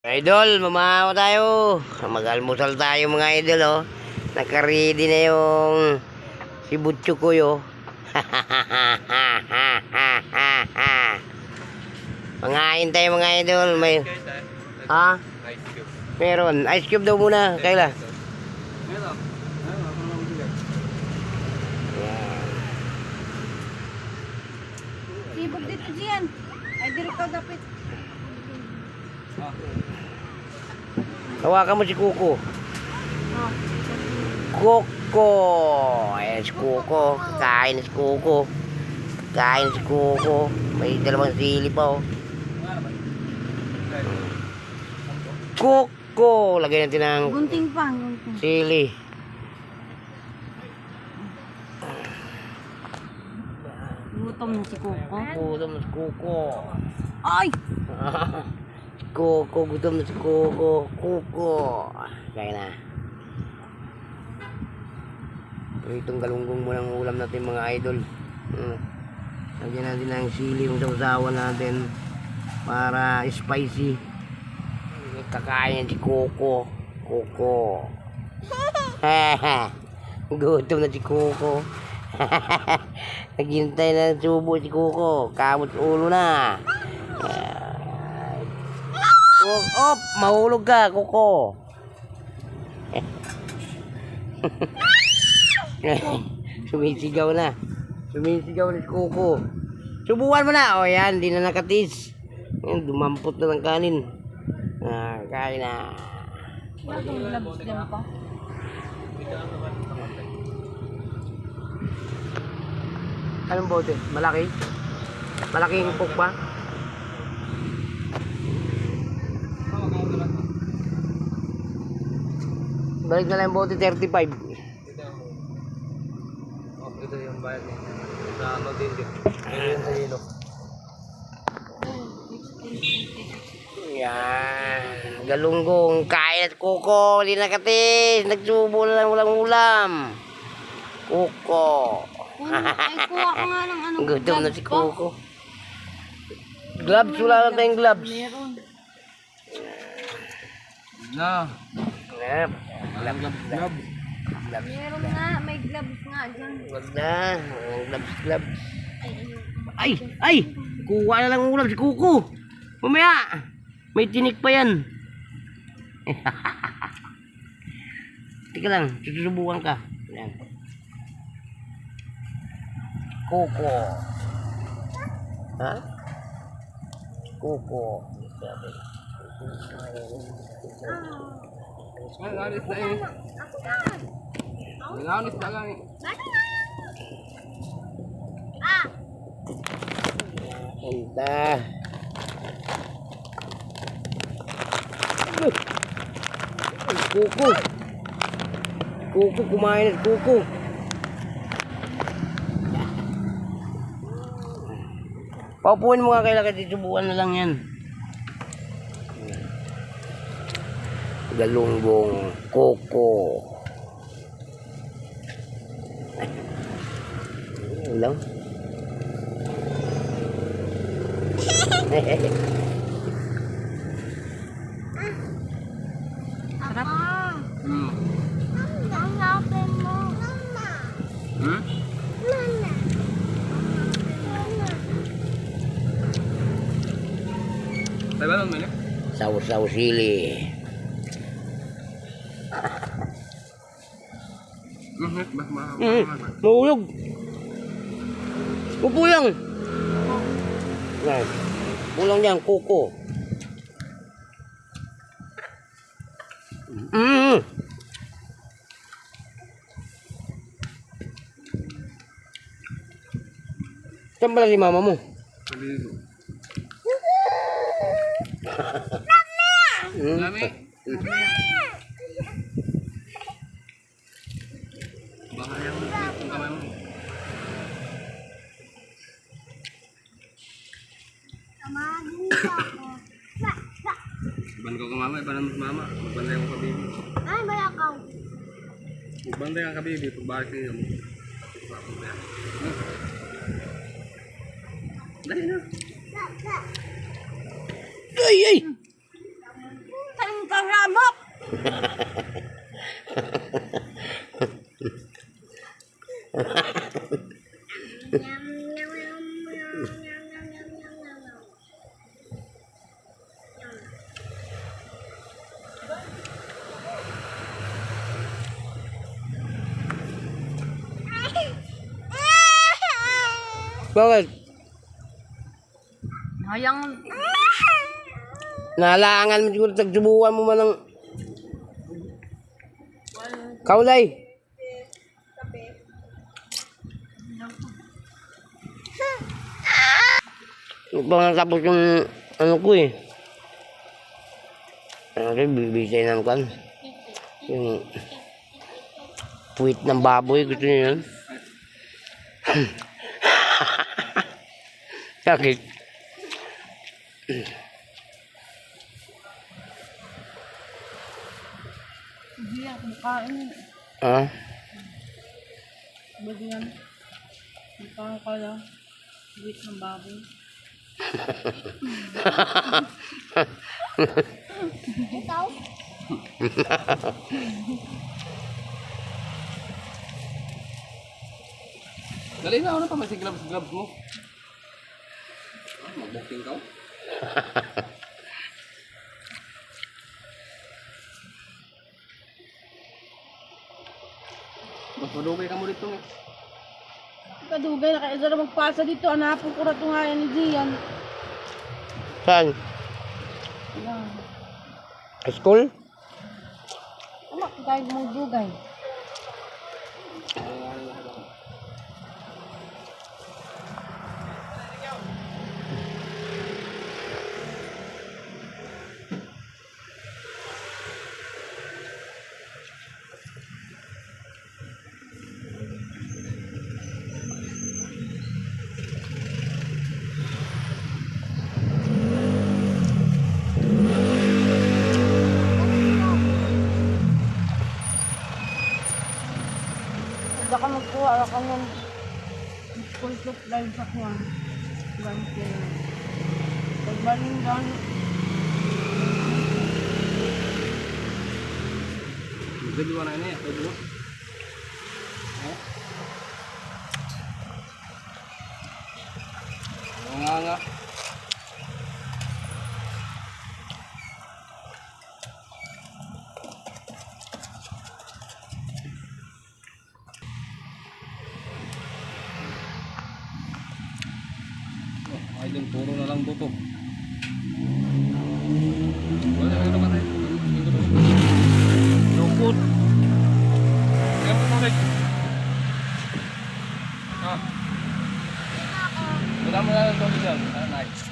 Idol, mamahaw tayo. Mag-almusal tayo mga idol, oh. Naka-ready na yung si Butcho ko, yo. Mangain tayo mga idol. May... Ha? Meron. Ice cube daw muna. Kayla. Sibog dito diyan. Ay, dito ka dapit. Hawakan mo si Kuko. Kuko. Ayan si Kuko. Kain si Kuko. Kain si Kuko. May dalawang sili pa, oh. Kuko. Lagyan natin ng Gunting pa, gunting. sili. Gutom na si Coco. Gutom na si Kuko. Ay! Kuko. Gutom na si Kuko. Kuko. Kaya na. Itong galunggong mo ng ulam natin mga idol. Lagyan natin ng sili yung sausawan natin para spicy. Kakain si Kuko. Kuko. Gutom na si Kuko. Naghintay na subo si Kuko. Kamot ulo na. Op, mahulog ka, Kuko. Sumisigaw na. Sumisigaw na si Kuko. Subukan mo na. O yan, di na nakatis. Yan, dumampot na ng kanin. Kain na. Wala kang gloves dyan pa. Anong bote? Malaki? Malaking pok ba? Balik na lang yung bote, 35. Ito yung bayad niya. Sa ano din din. Ito yung sa hilo. Yan. Galunggong. Kain at Kuko. Hindi nakatis. Nagsubo na lang walang ulam. Kuko. Ay, kuha ko nga ng ano. Gutom na si gloves pa. Kuko. Gloves. Wala na tayong gloves. Meron. Na. Yep. Glab. Meron nga. May gloves nga dyan. Wag na. Gloves. Ay! Ay! Kuha na lang ulam si Kuko. Mamaya! May tinik pa yan. Tika lang. Susubukan ka. Yan. Kuko. Ha? Kuko. Ay, alis na eh. Alis na lang eh. Enta. Kuko. Kuko, kumain at Kuko. Paupuin mo nga kailangan subukan na lang yan. Galunggong Kuko. Ulam. Sarap. Hmm. Hanapin mo. Hmm? Tayo ba lang may Saw-saw sili. Mahulog. Pupuyang. Yan. Pulang yan, Kuko. Saan pala si mama mo? Lami. Baka yung kamay mo. Ban ko ka mama, ibanan mo sa mama. Magbantay ako kabibi. Ay, balakaw. Magbantay ang kabibi, pagbalik niyo mo. Dali na. Ay, ay! Bakit? Hayang Nahalangan mo siguro, tagsubukan mo man ng kaulay. Hindi pa nga tapos yung ano ko eh. Ano rin, bibisay ng kan. Yung puwit ng baboy, gusto niyo yun? Sakit. Diyan, kumakain. Ah? Bagyan. Kumakain ka lang. Wait ng baboy. Ikaw? Dali na, ano pa, may gloves mo. Mag-booking ka. Mas madugay ka mo dito eh. Kadugay na kaya na magpasa dito. Anapon ko na ito nga yan ni Gian. Saan? Yan. School? Ama, kahit mong dugay. Baka magkuha ka ng full supply sa kuwan. Ganti. Pagbaling lang. Jadi warna ini ya, dulu. Nga. Ay, dun, puro na lang buto. Wala, ano ba tayo? Lukot. Kaya mo ulit. Ah. Wala mo lang ito dyan. Ah, nice.